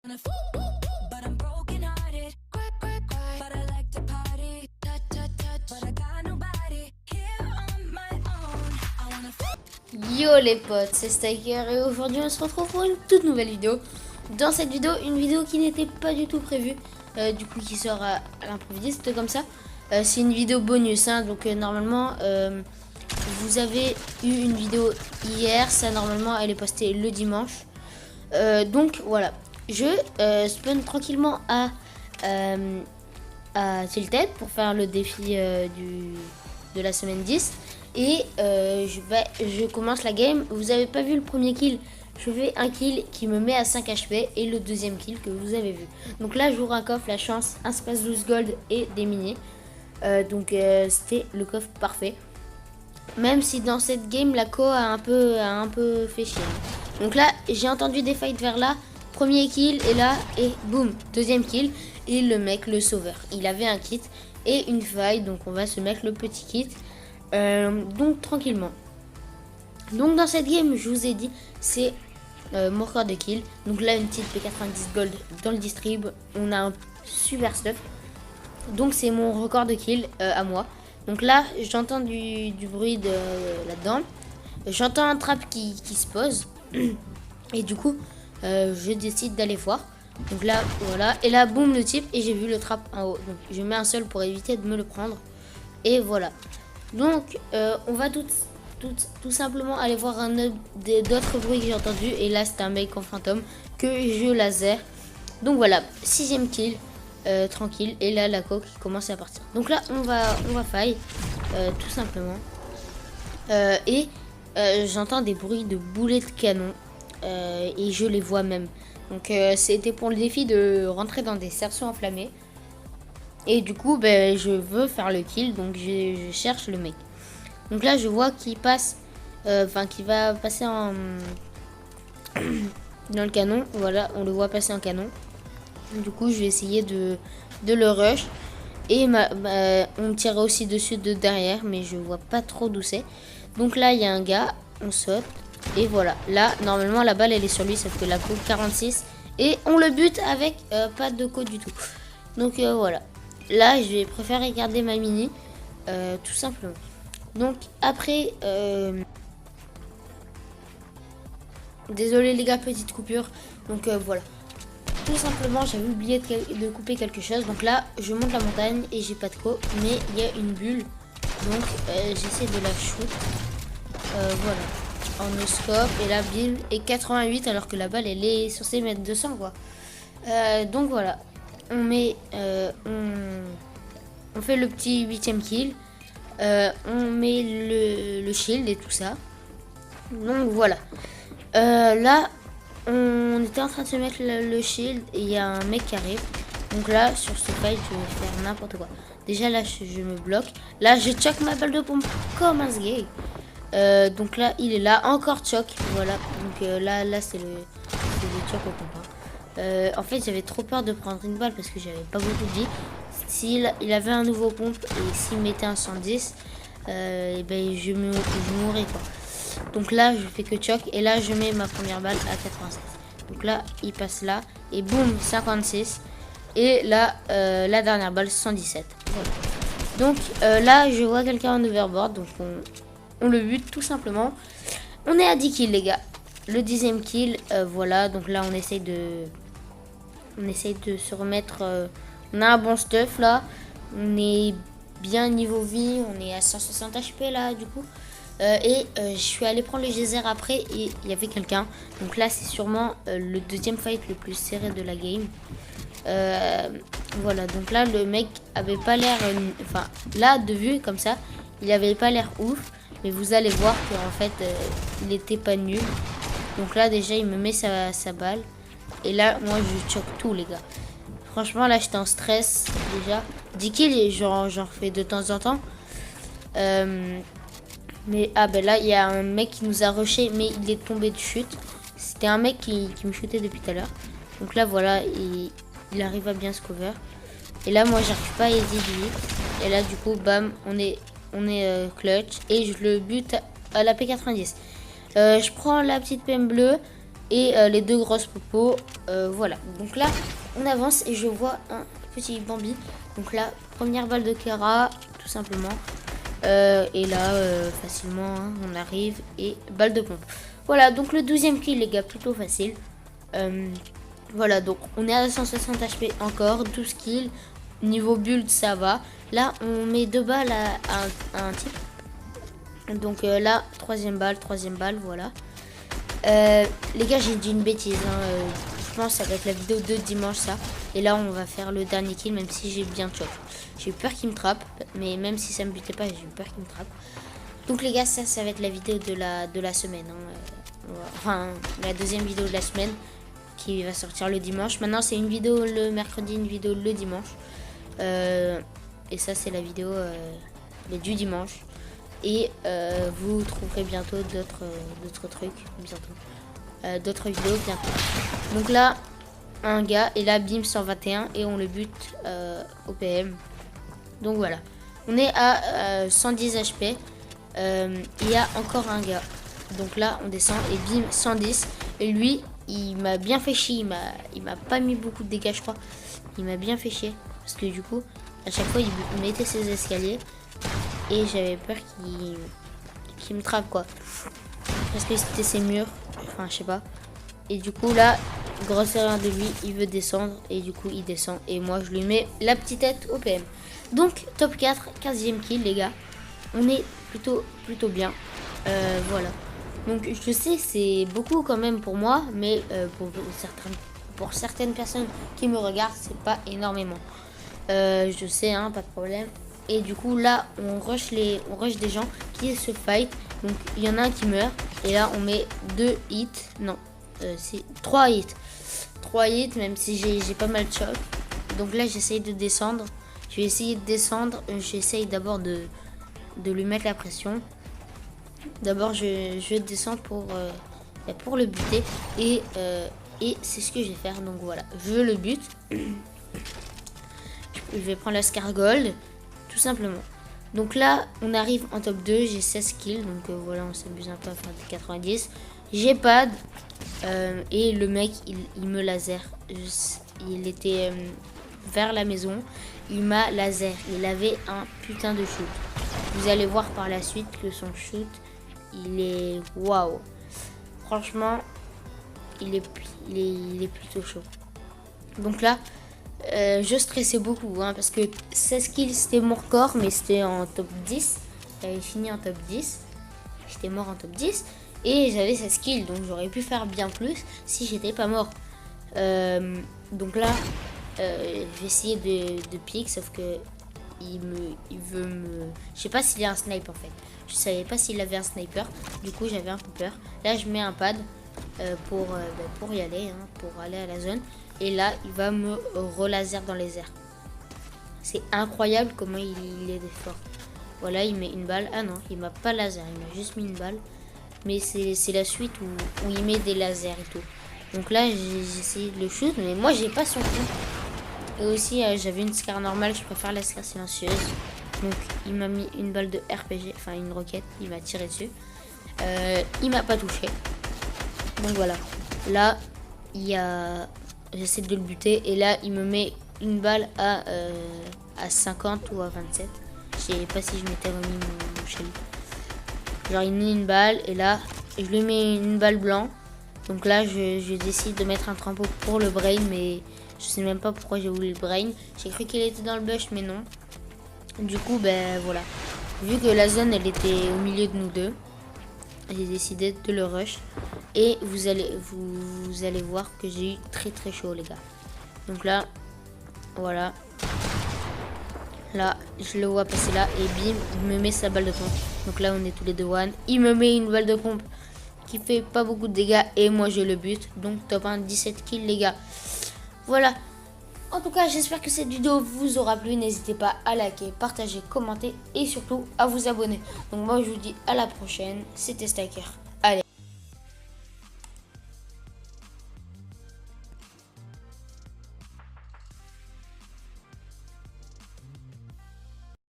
Yo les potes, c'est Staker et aujourd'hui on se retrouve pour une toute nouvelle vidéo. Dans cette vidéo, une vidéo qui n'était pas du tout prévue, du coup qui sort à l'improviste comme ça. C'est une vidéo bonus, hein, donc normalement vous avez eu une vidéo hier, ça normalement elle est postée le dimanche. Donc voilà, je spawn tranquillement à Tilted pour faire le défi de la semaine 10. Et je commence la game. Vous avez pas vu le premier kill. Je fais un kill qui me met à 5 HP. Et le deuxième kill que vous avez vu. Donc là j'ouvre un coffre, la chance, un space 12 gold et des miniers. C'était le coffre parfait. Même si dans cette game la co a un peu fait chier. Donc là j'ai entendu des fights vers là. Premier kill et là et boum, deuxième kill. Et le mec, le sauveur, il avait un kit et une faille. Donc on va se mettre le petit kit. Donc tranquillement. Donc dans cette game je vous ai dit c'est mon record de kill. Donc là une petite P90 gold dans le distrib. On a un super stuff. Donc c'est mon record de kill à moi. Donc là j'entends du bruit là-dedans. J'entends un trap qui se pose. Et du coup je décide d'aller voir. Donc là voilà. Et là boum le type. Et j'ai vu le trap en haut. Donc je mets un seul pour éviter de me le prendre. Et voilà. Donc on va tout simplement aller voir d'autres bruits que j'ai entendus. Et là c'est un mec en fantôme que je laser. Donc voilà, 6ème kill, tranquille. Et là la coque qui commence à partir. Donc là on va faille, tout simplement. J'entends des bruits de boulets de canon. Et je les vois même. Donc c'était pour le défi de rentrer dans des cerceaux enflammés. Et du coup, je veux faire le kill, donc je cherche le mec. Donc là, je vois qu'il passe, qu'il va passer dans le canon. Voilà, on le voit passer en canon. Du coup, je vais essayer de le rush. Et on me tire aussi dessus de derrière, mais je vois pas trop d'où c'est. Donc là, il y a un gars, on saute. Et voilà, là, normalement, la balle, elle est sur lui, sauf que la coupe 46. Et on le bute avec pas de code du tout. Donc voilà. Là, je vais préférer garder ma mini, tout simplement. Donc, après... Désolé les gars, petite coupure. Donc, voilà. Tout simplement, j'avais oublié de couper quelque chose. Donc là, je monte la montagne et j'ai pas de co. Mais il y a une bulle. Donc, j'essaie de la shoot. Voilà. En no scope. Et la bulle est 88 alors que la balle, elle est censée mettre 200, quoi. Donc, voilà. On met... on fait le petit 8ème kill. On met le shield et tout ça. Donc voilà. Là, on était en train de se mettre le shield et il y a un mec qui arrive. Donc là, sur ce fight, je vais faire n'importe quoi. Déjà là, je me bloque. Là, je choque ma balle de pompe comme un sgay. Donc là, il est là. Encore choc. Voilà. Donc là, c'est le choc au pompe. En fait, j'avais trop peur de prendre une balle parce que j'avais pas beaucoup de vie. S'il avait un nouveau pompe et s'il mettait un 110, je mourrais quoi. Donc là, je fais que choc et là, je mets ma première balle à 96. Donc là, il passe là et boum, 56. Et là, la dernière balle, 117. Voilà. Donc là, je vois quelqu'un en overboard, donc on le bute tout simplement. On est à 10 kills les gars. Le 10ème kill, voilà. Donc là, on essaye de se remettre. On a un bon stuff là. On est bien niveau vie. On est à 160 HP là du coup. Je suis allé prendre le geyser après et il y avait quelqu'un. Donc là c'est sûrement le deuxième fight le plus serré de la game. Voilà, donc là le mec avait pas l'air... là de vue comme ça, il avait pas l'air ouf. Mais vous allez voir qu'en fait il était pas nul. Donc là déjà il me met sa balle. Et là moi je choque tout les gars. Franchement là j'étais en stress déjà. 10 kills et j'en refais de temps en temps. Mais là il y a un mec qui nous a rushé mais il est tombé de chute. C'était un mec qui me shootait depuis tout à l'heure. Donc là voilà il arrive à bien se cover. Et là moi j'arrive pas à aider lui. Et là du coup bam on est clutch. Et je le bute à la P90. Je prends la petite PM bleue. et les 2 grosses popos. Voilà, donc là on avance et je vois un petit Bambi. Donc là, première balle de Kera, tout simplement. Et là, facilement, hein, on arrive et balle de pompe. Voilà, donc le 12e kill, les gars, plutôt facile. Voilà, donc on est à 160 HP encore, 12 kills. Niveau build, ça va. Là, on met 2 balles à un type. Donc là, troisième balle, voilà. Les gars, j'ai dit une bêtise. Hein, je pense que ça va être la vidéo de dimanche, ça. Et là, on va faire le dernier kill, même si j'ai bien choc. J'ai eu peur qu'il me trappe, mais même si ça me butait pas, j'ai eu peur qu'il me trappe. Donc les gars, ça va être la vidéo de la semaine. Hein. Enfin, la deuxième vidéo de la semaine qui va sortir le dimanche. Maintenant, c'est une vidéo le mercredi, une vidéo le dimanche. Et ça, c'est la vidéo du dimanche. Et vous trouverez bientôt d'autres trucs, d'autres vidéos bientôt. Donc là, un gars, et là, bim, 121, et on le bute au PM. Donc voilà, on est à 110 HP. Il y a encore un gars. Donc là, on descend, et bim, 110. Et lui, il m'a bien fait chier, il m'a pas mis beaucoup de dégâts, je crois. Il m'a bien fait chier, parce que du coup, à chaque fois, il mettait ses escaliers. Et j'avais peur qu'il me trappe, quoi. Parce que c'était ses murs. Enfin, je sais pas. Et du coup, là, grosse erreur de lui. Il veut descendre. Et du coup, il descend. Et moi, je lui mets la petite tête au PM. Donc, top 4, 15e kill, les gars. On est plutôt bien. Voilà. Donc, je sais, c'est beaucoup quand même pour moi. Mais pour certaines personnes qui me regardent, c'est pas énormément. Je sais, hein, pas de problème. Et du coup là on rush des gens qui se fight. Donc il y en a un qui meurt. Et là on met 2 hits. Non, c'est 3 hits. 3 hits même si j'ai pas mal de choc. Donc là j'essaye de descendre. Je vais essayer de descendre. J'essaye d'abord de lui mettre la pression. D'abord je descends pour le buter. Et c'est ce que je vais faire. Donc voilà, je le bute. Je vais prendre la Scar Gold. Tout simplement. Donc là, on arrive en top 2. J'ai 16 kills. Donc voilà, on s'amuse un peu à faire des 90. J'ai pad. Et le mec, il me laser. Il était vers la maison. Il m'a laser. Il avait un putain de shoot. Vous allez voir par la suite que son shoot, il est waouh. Franchement, il est plutôt chaud. Donc là, je stressais beaucoup, hein, parce que 16 kills c'était mon record, mais c'était en top 10. J'avais fini en top 10. J'étais mort en top 10. Et j'avais 16 kills, donc j'aurais pu faire bien plus si j'étais pas mort. Donc là, j'ai essayé de pique, sauf que il veut me... Je sais pas s'il a un snipe en fait. Je savais pas s'il avait un sniper. Du coup, j'avais un peu peur. Là, je mets un pad pour y aller, hein, pour aller à la zone. Et là, il va me relaser dans les airs. C'est incroyable comment il est fort. Voilà, il met une balle. Ah non, il m'a pas laser, il m'a juste mis une balle. Mais c'est la suite où il met des lasers et tout. Donc là, j'ai essayé de le shoot, mais moi, j'ai pas son coup. Et aussi, j'avais une Scar normale, je préfère la Scar silencieuse. Donc, il m'a mis une balle de RPG, enfin une roquette, il m'a tiré dessus. Il m'a pas touché. Donc voilà. Là, j'essaie de le buter et là il me met une balle à 50 ou à 27. Je sais pas si je m'étais remis mon shell. Genre il me met une balle et là je lui mets une balle blanc. Donc là je décide de mettre un trampo pour le brain, mais je sais même pas pourquoi j'ai voulu le brain. J'ai cru qu'il était dans le bush mais non. Du coup ben voilà. Vu que la zone elle était au milieu de nous deux, j'ai décidé de le rush. Et vous allez voir que j'ai eu très chaud les gars. Donc là, voilà. Là, je le vois passer là et bim, il me met sa balle de pompe. Donc là, on est tous les deux one. Il me met une balle de pompe qui fait pas beaucoup de dégâts et moi je le bute. Donc top 1, 17 kills les gars. Voilà. En tout cas, j'espère que cette vidéo vous aura plu. N'hésitez pas à liker, partager, commenter et surtout à vous abonner. Donc moi, je vous dis à la prochaine. C'était Stacker.